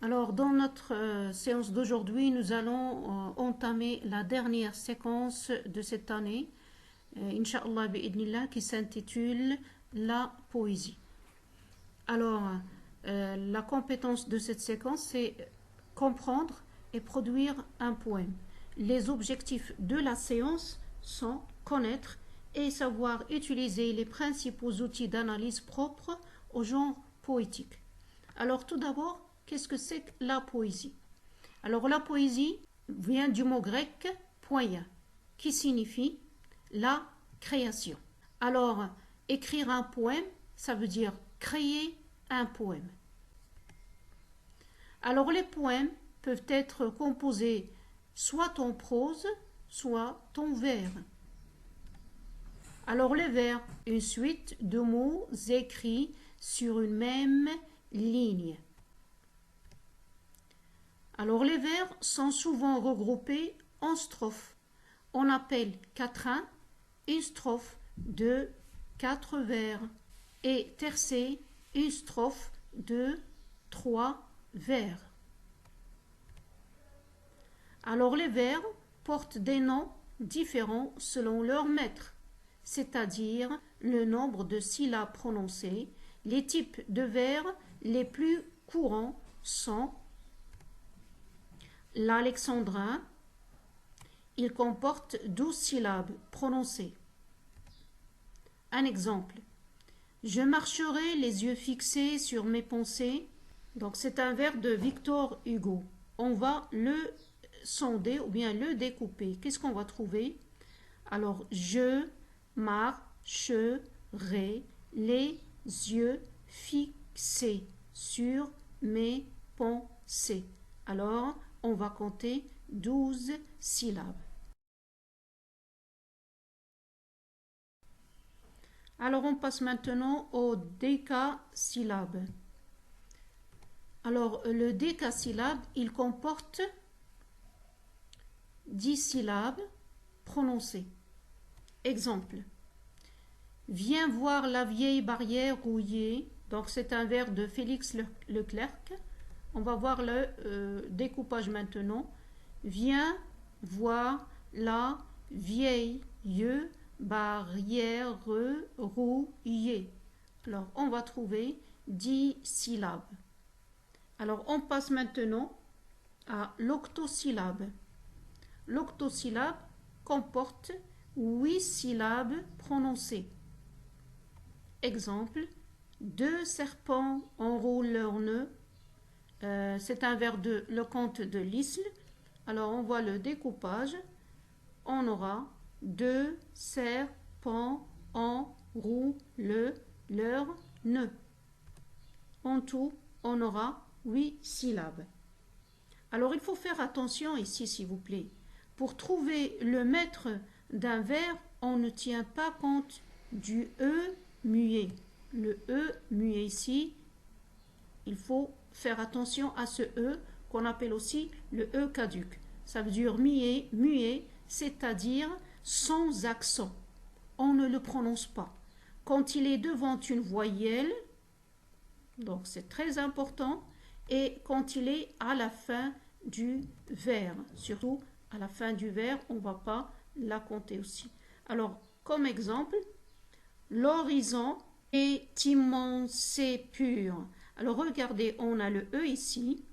Alors, dans notre séance d'aujourd'hui, nous allons entamer la dernière séquence de cette année, Inch'Allah bi'idnillah, qui s'intitule la poésie. Alors, la compétence de cette séquence, c'est comprendre et produire un poème. Les objectifs de la séance sont connaître et savoir utiliser les principaux outils d'analyse propres au genre poétique. Alors, tout d'abord, qu'est-ce que c'est que la poésie? Alors, la poésie vient du mot grec poia, qui signifie la création. Alors, écrire un poème, ça veut dire créer un poème. Alors, les poèmes peuvent être composés soit en prose, soit en vers. Alors, les vers, une suite de mots écrits sur une même ligne. Alors les vers sont souvent regroupés en strophes. On appelle quatrain une strophe de 4 vers et tercé une strophe de 3 vers. Alors les vers portent des noms différents selon leur maître, c'est-à-dire le nombre de syllabes prononcées. Les types de vers les plus courants sont l'alexandrin, il comporte 12 syllabes prononcées. Un exemple. Je marcherai les yeux fixés sur mes pensées. Donc c'est un vers de Victor Hugo. On va le sonder ou bien le découper. Qu'est-ce qu'on va trouver? Alors, je marcherai les yeux fixés sur mes pensées. Alors, on va compter 12 syllabes. Alors, on passe maintenant au décasyllabe. Alors, le décasyllabe, il comporte 10 syllabes prononcées. Exemple. Viens voir la vieille barrière rouillée. Donc, c'est un vers de Félix Leclerc. On va voir le découpage maintenant. Viens voir la vieille barrière rouillée. Alors, on va trouver 10 syllabes. Alors, on passe maintenant à l'octosyllabe. L'octosyllabe comporte 8 syllabes prononcées. Exemple, 2 serpents enroulent leurs nœuds. C'est un vers de Le Conte de Lisle. Alors, on voit le découpage. On aura 2 serpents enroulent leurs nœuds. En tout, on aura 8 syllabes. Alors, il faut faire attention ici, s'il vous plaît. Pour trouver le maître d'un vers, on ne tient pas compte du E muet. Le E muet ici, il faut faire attention à ce E qu'on appelle aussi le E caduc. Ça veut dire muet, c'est-à-dire sans accent. On ne le prononce pas. Quand il est devant une voyelle, donc c'est très important, et quand il est à la fin du vers, surtout à la fin du vers, on ne va pas la compter aussi. Alors, comme exemple, l'horizon est immense et pur. Alors, regardez, on a le E ici,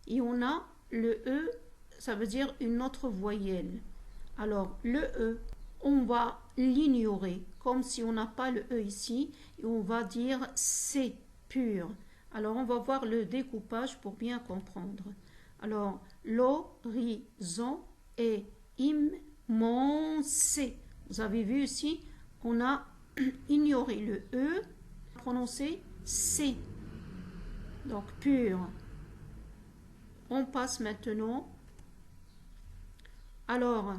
et on a le E, ça veut dire une autre voyelle. Alors, le E, on va l'ignorer, comme si on n'a pas le E ici, et on va dire c'est pur. Alors, on va voir le découpage pour bien comprendre. Alors, l'horizon est immense. Vous avez vu ici, on a ignoré le E, prononcé C. Donc, pur. On passe maintenant. Alors,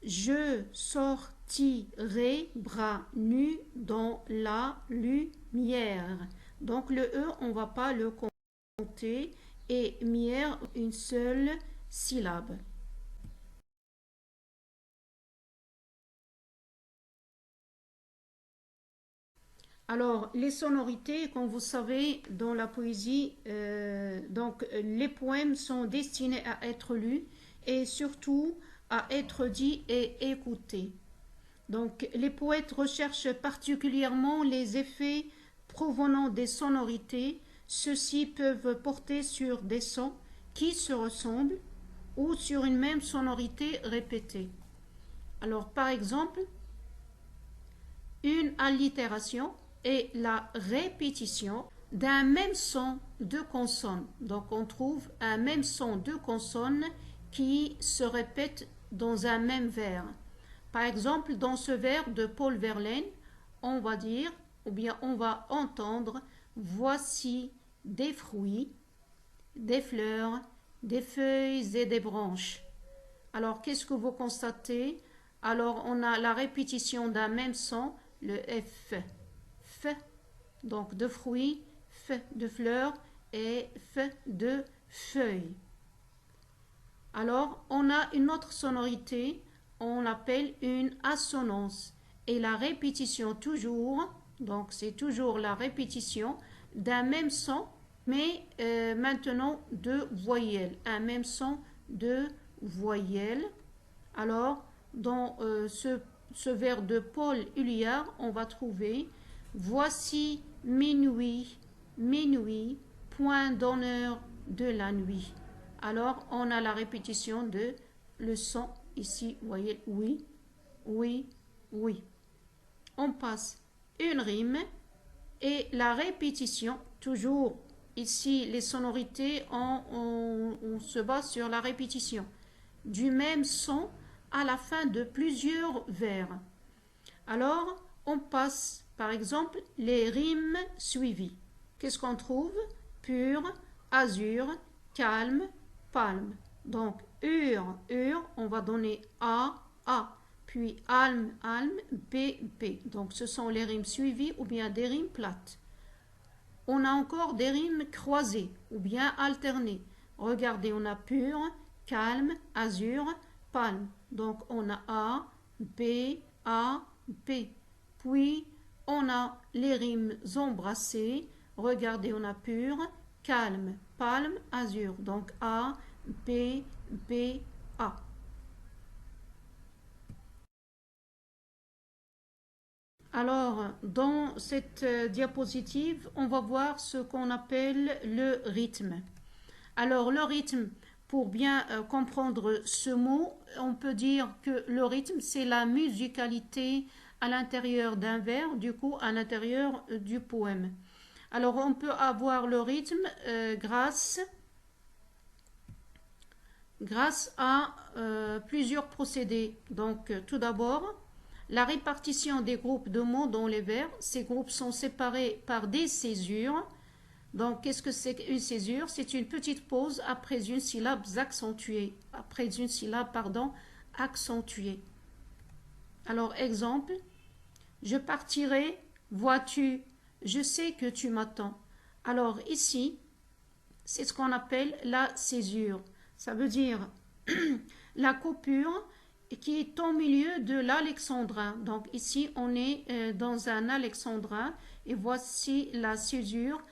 je sortirai bras nus dans la lumière. Donc, le E, on ne va pas le compter. Et mière, une seule syllabe. Alors, les sonorités, comme vous savez, dans la poésie, donc les poèmes sont destinés à être lus et surtout à être dits et écoutés. Donc, les poètes recherchent particulièrement les effets provenant des sonorités. Ceux-ci peuvent porter sur des sons qui se ressemblent ou sur une même sonorité répétée. Alors, par exemple, une allitération est la répétition d'un même son de consonnes. Donc, on trouve un même son de consonnes qui se répète dans un même vers. Par exemple, dans ce vers de Paul Verlaine, on va dire, ou bien on va entendre, voici des fruits, des fleurs, des feuilles et des branches. Alors, qu'est-ce que vous constatez? Alors, on a la répétition d'un même son, le F. F, donc de fruits, F de fleurs et F de feuilles. Alors, on a une autre sonorité, on l'appelle une assonance. Et la répétition toujours, donc c'est toujours la répétition d'un même son, mais maintenant de voyelles. Un même son de voyelles. Alors, dans ce vers de Paul Huliard, on va trouver voici minuit, minuit, point d'honneur de la nuit. Alors, on a la répétition de le son ici, vous voyez, oui, oui, oui. On passe une rime et la répétition, toujours ici, les sonorités, on se base sur la répétition du même son à la fin de plusieurs vers. Alors, on passe, par exemple, les rimes suivies. Qu'est-ce qu'on trouve? Pur, azur, calme, palme. Donc, on va donner A, puis alme, B, B. Donc, ce sont les rimes suivies ou bien des rimes plates. On a encore des rimes croisées ou bien alternées. Regardez, on a pur, calme, azur, palme. Donc, on a A, B, B. Puis, on a les rimes embrassées. Regardez, on a pur, calme, palme, azur. Donc, A, B, B, A. Alors, dans cette diapositive, on va voir ce qu'on appelle le rythme. Alors, le rythme, pour bien comprendre ce mot, on peut dire que le rythme, c'est la musicalité à l'intérieur d'un vers, du coup, à l'intérieur du poème. Alors, on peut avoir le rythme grâce à plusieurs procédés. Donc, tout d'abord, la répartition des groupes de mots dans les vers. Ces groupes sont séparés par des césures. Donc, qu'est-ce que c'est qu'une césure? C'est une petite pause après une syllabe accentuée. Accentuée. Alors, exemple, je partirai, vois-tu, je sais que tu m'attends. Alors, ici, c'est ce qu'on appelle la césure. Ça veut dire la coupure qui est au milieu de l'alexandrin. Donc ici, on est dans un alexandrin et voici la césure.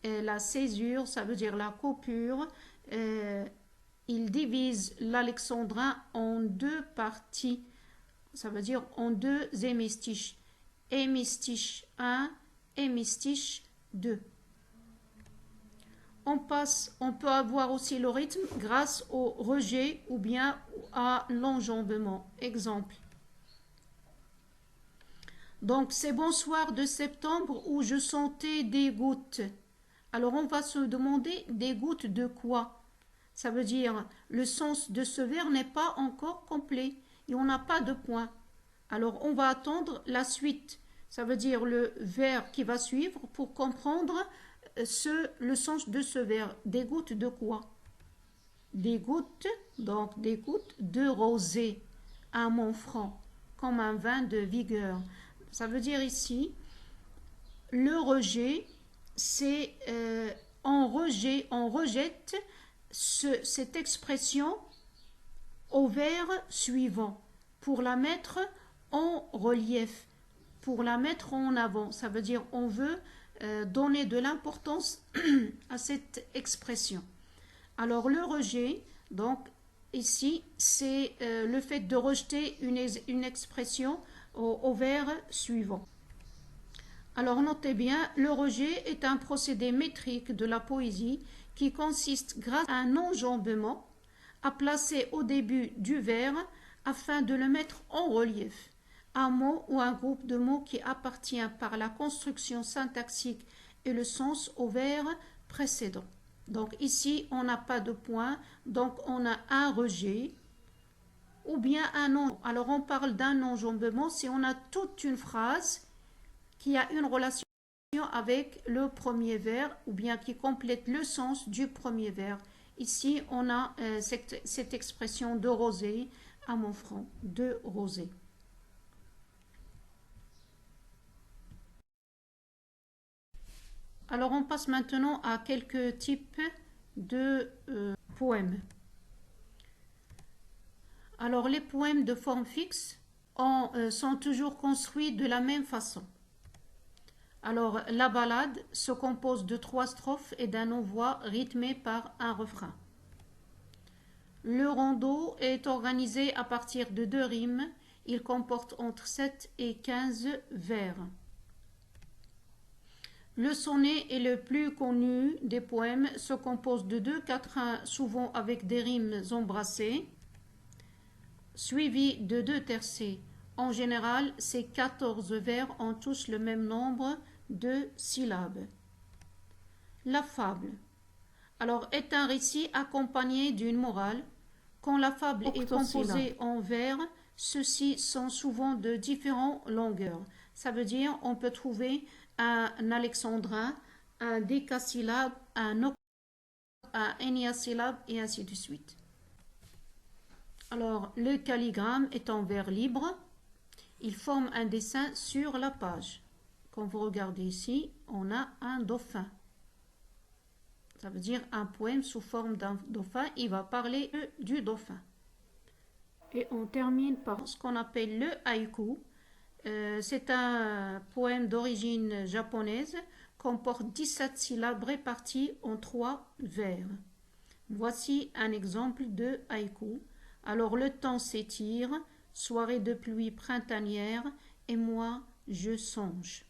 La césure, ça veut dire la coupure. Il divise l'alexandrin en deux parties. Ça veut dire en deux hémistiches. Hémistiche 1, hémistiche 2. On peut avoir aussi le rythme grâce au rejet ou bien à l'enjambement. Exemple. Donc, c'est bonsoir de septembre où je sentais des gouttes. Alors, on va se demander des gouttes de quoi? Ça veut dire le sens de ce vers n'est pas encore complet et on n'a pas de point. Alors, on va attendre la suite. Ça veut dire le vers qui va suivre pour comprendre le sens de ce vers. Des gouttes de quoi? Des gouttes, donc des gouttes de rosée à mon front, comme un vin de vigueur. Ça veut dire ici, le rejet, c'est on rejette cette expression au vers suivant pour la mettre en relief. pour la mettre en avant. Ça veut dire on veut donner de l'importance à cette expression. Alors le rejet, donc ici, c'est le fait de rejeter une expression au vers suivant. Alors notez bien, le rejet est un procédé métrique de la poésie qui consiste, grâce à un enjambement, à placer au début du vers afin de le mettre en relief un mot ou un groupe de mots qui appartient par la construction syntaxique et le sens au vers précédent. Donc ici, on n'a pas de point, donc on a un rejet ou bien un enjambement. Alors on parle d'un enjambement si on a toute une phrase qui a une relation avec le premier vers ou bien qui complète le sens du premier vers. Ici, on a cette expression de rosée à mon front, de rosée. Alors, on passe maintenant à quelques types de poèmes. Alors, les poèmes de forme fixe sont toujours construits de la même façon. Alors, la ballade se compose de 3 strophes et d'un envoi rythmé par un refrain. Le rondeau est organisé à partir de 2 rimes. Il comporte entre 7 et 15 vers. Le sonnet est le plus connu des poèmes, se compose de 2 quatrains, souvent avec des rimes embrassées, suivis de 2 tercets. En général, ces 14 vers ont tous le même nombre de syllabes. La fable, alors, est un récit accompagné d'une morale. Quand la fable est composée en vers, ceux-ci sont souvent de différentes longueurs. Ça veut dire on peut trouver un alexandrin, un décasyllabe, un éniasyllabe et ainsi de suite. Alors, le calligramme est en vers libre. Il forme un dessin sur la page. Quand vous regardez ici, on a un dauphin. Ça veut dire un poème sous forme d'un dauphin. Il va parler du dauphin. Et on termine par ce qu'on appelle le haïku. C'est un poème d'origine japonaise, comporte 17 syllabes réparties en 3 vers. Voici un exemple de haïku. Alors le temps s'étire, soirée de pluie printanière, et moi je songe.